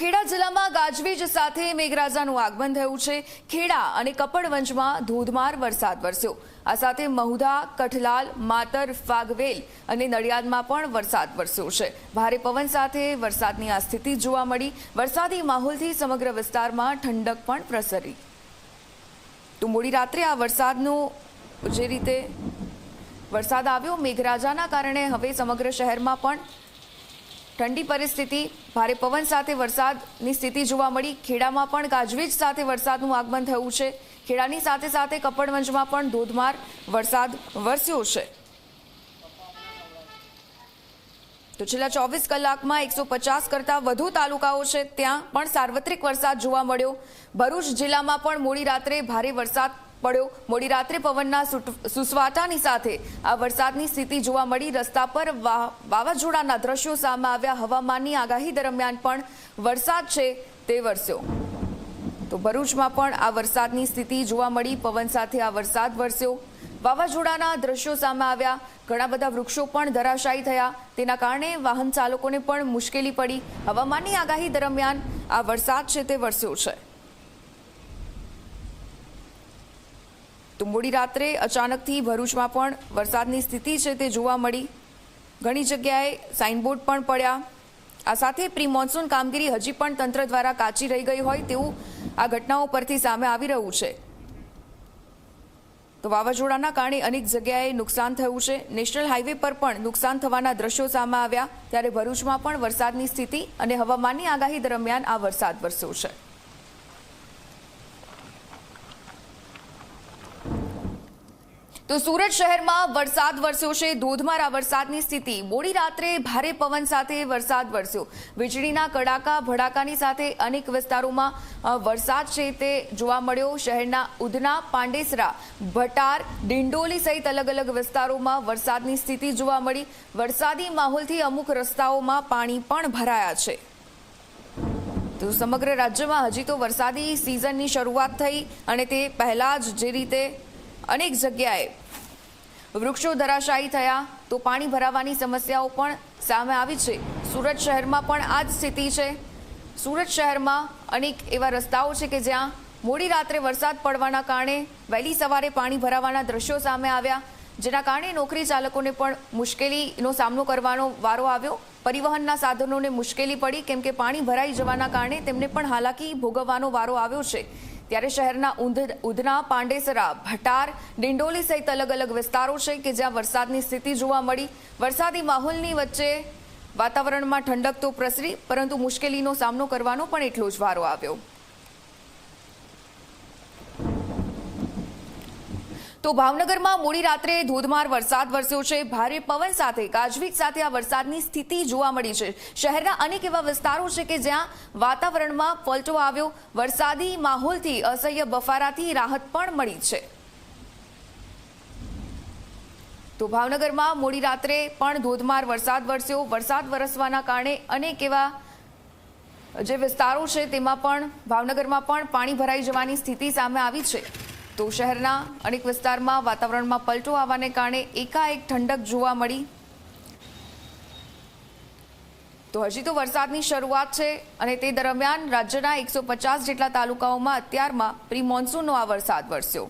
ખેડા જિલ્લામાં ગાજવીજ સાથે મેઘરાજાનું આગમન થયું છે। ખેડા અને કપડવંજમાં ધોધમાર વરસાદ વરસ્યો। આ સાથે મહુધા, કઠલાલ, માતર, ફાગવેલ અને નડિયાદમાં પણ વરસાદ વરસ્યો છે। ભારે પવન સાથે વરસાદની આ સ્થિતિ જોવા મળી। વરસાદી માહોલથી સમગ્ર વિસ્તારમાં ઠંડક પણ પ્રસરી। તો મોડી રાત્રે આ વરસાદનો જે રીતે વરસાદ આવ્યો, મેઘરાજાના કારણે હવે સમગ્ર શહેરમાં પણ ठंडी परिस्थिति, भारे पवन साथे वरसादनी स्थिति जोवा मळी। खेडामां पण गाजवीज साथे वरसादनुं आगमन थयुं छे। खेडानी साथे साथे कपडवंजमां पण धोधमार वरसाद वरस्यो छे। तो छेल्ला 24 कलाकमां 150 करता वधु तालुकाओ छे त्यां पण सार्वत्रिक वरसाद जोवा मळ्यो। भरूच जिल्लामां पण मोडी रात्रे भारे वरसाद પડ્યો। મોડી રાત્રે પવનના સુસવાટાની સાથે આ વરસાદની સ્થિતિ જોવા મળી। રસ્તા પર વાવાઝોડાના દ્રશ્યો સામે આવ્યા। હવામાનની આગાહી દરમિયાન પણ વરસાદ છે તે વરસ્યો। તો ભરૂચમાં પણ આ વરસાદની સ્થિતિ જોવા મળી। પવન સાથે આ વરસાદ વરસ્યો। વાવાઝોડાના દ્રશ્યો સામે આવ્યા। ઘણા બધા વૃક્ષો પણ ધરાશાયી થયા। તેના કારણે વાહન ચાલકોને પણ મુશ્કેલી પડી। હવામાનની આગાહી દરમિયાન આ વરસાદ છે તે વરસ્યો છે। तो मोडी रात्रे अचानकथी भरूचमां पण वरसादनी स्थिति छे ते जोवा मळी। घणी जग्याए साइनबोर्ड पण पड्या। आ साथे प्री मोन्सून कामगीरी हजी पण तंत्र द्वारा काची रही गई होय तेवुं आ घटनाओं परथी सामे आवी रह्युं छे। तो वावाझोडाना कारणे अनेक जग्याए नुकसान थयुं छे। नेशनल हाईवे पर पण नुकसान थवाना दृश्यो सामे आव्या। त्यारे भरूचमां पण वरसादनी स्थिति अने हवामाननी आगाही दरमियान आ वरसाद वरस्यो छे। तो सूरत शहर में वरसाद वरस्यो छे। धोधमार आ वरसादनी स्थिति। मोडी रात्रे भारे पवन साथे वरसाद वरस्यो। वीजळीना कड़ाका भड़ाकानी साथे अनेक विस्तारोमां वरसाद छे ते जोवा मळ्यो। शहेरना उधना, पांडेसरा, भटार, डिंडोली सहित अलग अलग विस्तारोमां वरसादनी स्थिति जोवा मळी। वरसादी माहोलथी अमुक रस्ताओमां पाणी पण भराया छे। तो समग्र राज्यमां हजी तो वरसादी सीजननी शरूआत थई अने ते पहेला ज जे रीते अनेक जग्याए वृक्षो धराशायी थया तो पाणी भरावानी समस्याओं पण सामे आवी छे। सूरत शहर में पण आ ज स्थिति छे। सूरत शहर में अनेक एवा रस्ताओ छे के ज्यां मोडी रात्रे वरसाद पड़वाना कारणे वहेली सवारे पाणी भरावाना दृश्यो सामे आव्या, जेना कारणे नौकरी चालकोने पण मुश्केलीनो सामनो करवानो वारो આવ્યો। परिवहनना साधनोने मुश्केली पड़ी केम के पाणी भराई जवाना कारणे तेमने पण हालाकी भोगवવાનો वारो આવ્યો છે। ત્યારે શહેરના ઉધના, પાંડેસરા, ભટાર, ડિંડોલી સહિત અલગ અલગ વિસ્તારો છે કે જ્યાં વરસાદની સ્થિતિ જોવા મળી। વરસાદી માહોલની વચ્ચે વાતાવરણમાં ઠંડક તો પ્રસરી, પરંતુ મુશ્કેલીનો સામનો કરવાનો પણ એટલો જ વારો આવ્યો। तो भावनगर में मोडी रात्रे धोधमार वरसाद वरस्यो छे। भारे पवन साथे गाजवीज साथे आ वरसादनी स्थिति जोवा मळी छे। शहेरना अनेक एवा विस्तारो छे के ज्यां वातावरणमां पलटो આવ્યો। वरसादी माहोलथी असह्य बफाराथी राहत पण मळी छे। तो भावनगर में मोडी रात्रे पण धोधमार वरसाद वरस्यो। वरसाद वरसवाना कारणे अनेक एवा जे विस्तारो छे तेमां पण भावनगरमां पण पाणी भराई जवानी स्थिति सामे आवी छे। तो शहरना अनेक विस्तारमां वातावरणमां पलटो आववाने कारणे एकाएक ठंडक जोवा मळी। तो हजी तो वरसादनी शरूआत छे अने ते दरमियान राज्यना 150 जेटला तालुकाओमां अत्यारमां प्री मोन्सूननो आ वरसाद वरस्यो।